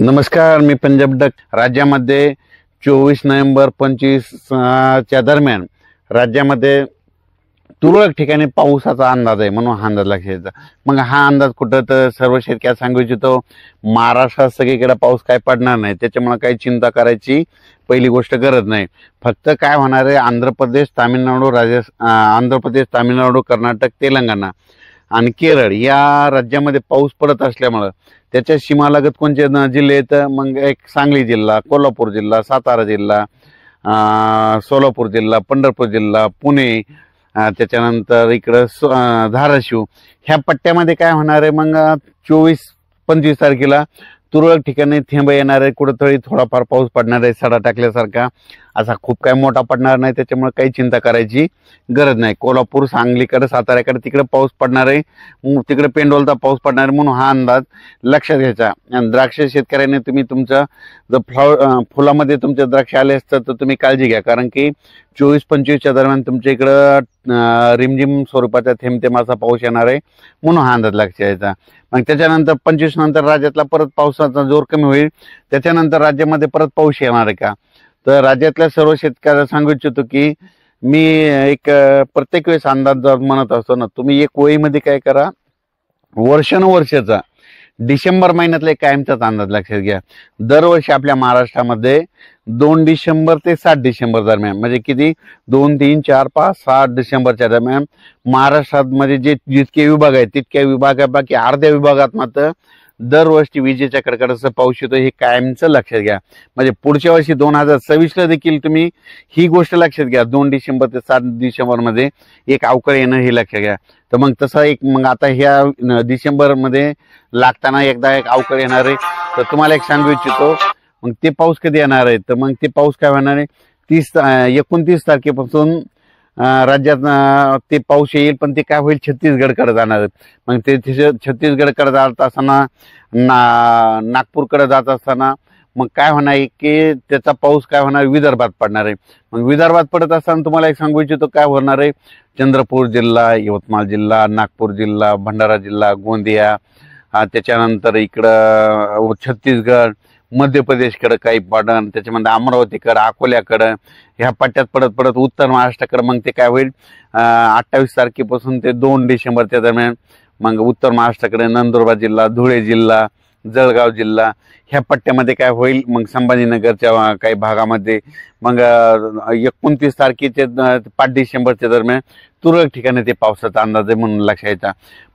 नमस्कार, मी पंजाब डक। राज्यामध्ये 24 नोव्हेंबर 25 च्या दरम्यान राज्यामध्ये तुरळक ठिकाणी पावसाचा अंदाज आहे, म्हणून हा अंदाज लक्षात घ्यायचा। मग हा अंदाज कुठं तर सर्व शेतकऱ्यांना सांगू इच्छितो, महाराष्ट्रात सगळीकडे पाऊस काय पडणार नाही, त्याच्यामुळे काही चिंता करायची पहिली गोष्ट गरज नाही। फक्त काय होणार आहे, आंध्र प्रदेश, तामिळनाडू, कर्नाटक, तेलंगणा आणि केरळ या राज्यामध्ये पाऊस पडत असल्यामुळे त्याच्या सीमालगत कोणते जिल्हे आहेत, मग एक सांगली जिल्हा, कोल्हापूर जिल्हा, सातारा जिल्हा, सोलापूर जिल्हा, पंढरपूर जिल्हा, पुणे, त्याच्यानंतर इकडं धाराशिव ह्या पट्ट्यामध्ये काय होणार आहे, मग 24-25 तारखेला तुरळक ठिकाणी थेंब येणार आहे, कुठंतरी थोडाफार पाऊस पडणार आहे, सडा टाकल्यासारखा, असा खूप काय मोठा पडणार नाही, त्याच्यामुळे काही चिंता करायची गरज नाही। कोल्हापूर, सांगलीकडे, साताऱ्याकडे तिकडे पाऊस पडणार आहे, तिकडे पेंडोलचा पाऊस पडणार आहे, म्हणून हा अंदाज लक्षात घ्यायचा। आणि द्राक्ष शेतकऱ्याने तुम्ही तुमचं जर फुलामध्ये तुमचे द्राक्ष आले असतात तर तुम्ही काळजी घ्या, कारण की 24-25च्या दरम्यान तुमच्या इकडं रिमझिम स्वरूपाचा थेंब असा पाऊस येणार आहे, म्हणून हा अंदाज लक्षात घ्यायचा। मग त्याच्यानंतर 25 नंतर राज्यातला परत पावसाचा जोर कमी होईल, त्याच्यानंतर राज्यामध्ये परत पाऊस येणार आहे का, तर राज्यातल्या सर्व शेतकऱ्यांना सांगू इच्छितो की मी एक प्रत्येक वेळेस अंदाज म्हणत असतो ना, तुम्ही एक वहीमध्ये काय करा, वर्षानुवर्षाचा डिसेंबर महिन्यातला एक कायमचाच अंदाज लक्षात घ्या। दरवर्षी आपल्या महाराष्ट्रामध्ये 2 डिसेंबर ते 7 डिसेंबर दरम्यान, म्हणजे किती 2, 3, 4, 5, 7 डिसेंबरच्या दरम्यान महाराष्ट्रात जितके विभाग आहेत तितक्या विभागापैकी अर्ध्या विभागात मात्र दरवर्षी विजेच्या कडकडाटाचा पाऊस येतो, हे कायमचं लक्षात घ्या। म्हणजे पुढच्या वर्षी 2026ला देखील तुम्ही ही गोष्ट लक्षात घ्या, 2 डिसेंबर ते 7 डिसेंबर मध्ये एक अवकाळी येणं हे लक्षात घ्या। तर मग तसा मग आता ह्या डिसेंबर मध्ये लागताना एकदा एक अवकाळी येणार आहे, तर तुम्हाला एक सांगू इच्छितो, मग ते पाऊस कधी येणार आहे, तर मग ते पाऊस काय होणार आहे, 29 तारखेपासून राज्यात ते पाऊस येईल, पण ते काय होईल, छत्तीसगडकडे जाणार आहे। मग ते छत्तीसगडकडे जात असताना नागपूरकडे जात असताना मग काय होणार आहे की त्याचा पाऊस काय होणार, विदर्भात पडणार आहे। मग विदर्भात पडत असताना तुम्हाला एक सांगू इच्छितो काय होणार आहे, चंद्रपूर जिल्हा, यवतमाळ जिल्हा, नागपूर जिल्हा, भंडारा जिल्हा, गोंदिया, त्याच्यानंतर इकडं छत्तीसगड, मध्य प्रदेशकडे काही पडण, त्याच्यामध्ये अमरावतीकडे, अकोल्याकडं ह्या पट्ट्यात पडत पडत उत्तर महाराष्ट्राकडे मग ते काय होईल, 28 तारखेपासून ते 2 डिसेंबरच्या दरम्यान मग उत्तर महाराष्ट्राकडे नंदुरबार जिल्हा, धुळे जिल्हा, जळगाव जिल्हा ह्या पट्ट्यामध्ये काय होईल, मग संभाजीनगरच्या काही भागामध्ये मग 29 तारखेचे 5 डिसेंबरच्या दरम्यान तुरळक ठिकाणी ते पावसाचा अंदाज आहे, म्हणून लक्षात घ्यायचा।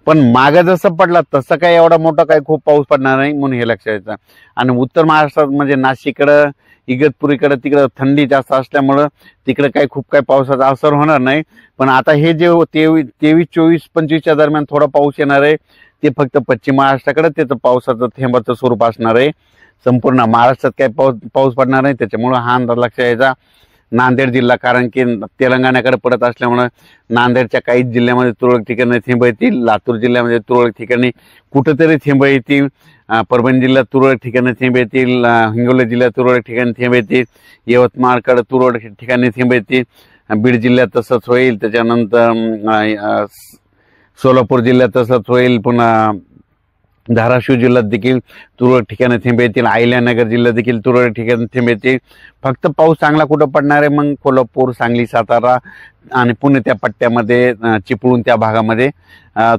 पण मागे जसं पडला तसं काही एवढा मोठा काही खूप पाऊस पडणार नाही, म्हणून हे लक्षात घ्यायचं। आणि उत्तर महाराष्ट्रात म्हणजे नाशिककडं, इगतपुरीकडे तिकडं थंडी जास्त असल्यामुळं तिकडे काही खूप काही पावसाचा असर होणार नाही। पण आता हे जे 23, 24, 25च्या दरम्यान थोडा पाऊस येणार आहे, ते फक्त पश्चिम महाराष्ट्राकडे त्याचं पावसाचं थेंबाचं स्वरूप असणार आहे, संपूर्ण महाराष्ट्रात काही पाऊस पडणार नाही, त्याच्यामुळे हा अंदाज लक्षात घ्यायचा। नांदेड जिल्हा, कारण की तेलंगणाकडे पडत असल्यामुळे नांदेडच्या काही जिल्ह्यामध्ये तुरळक ठिकाणी थेंब येतील, लातूर जिल्ह्यामध्ये तुरळक ठिकाणी कुठेतरी थेंब येतील, परभणी जिल्ह्यात तुरळक ठिकाणी थेंब येतील, हिंगोली जिल्ह्यात तुरळक ठिकाणी थेंब येतील, यवतमाळकडे तुरळक ठिकाणी थेंब येतील, बीड जिल्ह्यात तसंच होईल, त्याच्यानंतर सोलापूर जिल्ह्यात तसंच होईल, पुन्हा धाराशिव जिल्ह्यात देखील तुरळक ठिकाणी थेंब येतील, अहिल्यानगर जिल्ह्यात देखील तुरळक ठिकाणी थेंब येतील। फक्त पाऊस चांगला कुठं पडणार आहे, मग कोल्हापूर, सांगली, सातारा आणि पुणे त्या पट्ट्यामध्ये चिपळूण त्या भागामध्ये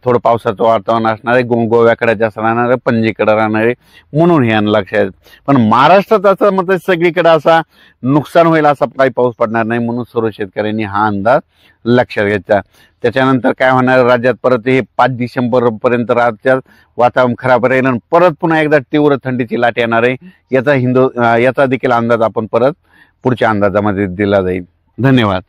थोडं पावसाचं वातावरण असणार आहे, गोव्याकडे जास्त राहणार आहे, पणजीकडे राहणार आहे, म्हणून हे लक्षात। पण महाराष्ट्रात असं मग सगळीकडे असा नुकसान होईल असा काही पाऊस पडणार नाही, म्हणून सर्व शेतकऱ्यांनी हा अंदाज लक्षात घ्यायचा। त्याच्यानंतर काय होणार, राज्यात परत हे 5 डिसेंबर पर्यंत राज्यात वातावरण खराब राहील आणि परत पुन्हा एकदा तीव्र थंडीची लाट येणार आहे, याचा देखील अंदाज आपण परत पुढच्या अंदाजामध्ये दिला जाईल। धन्यवाद।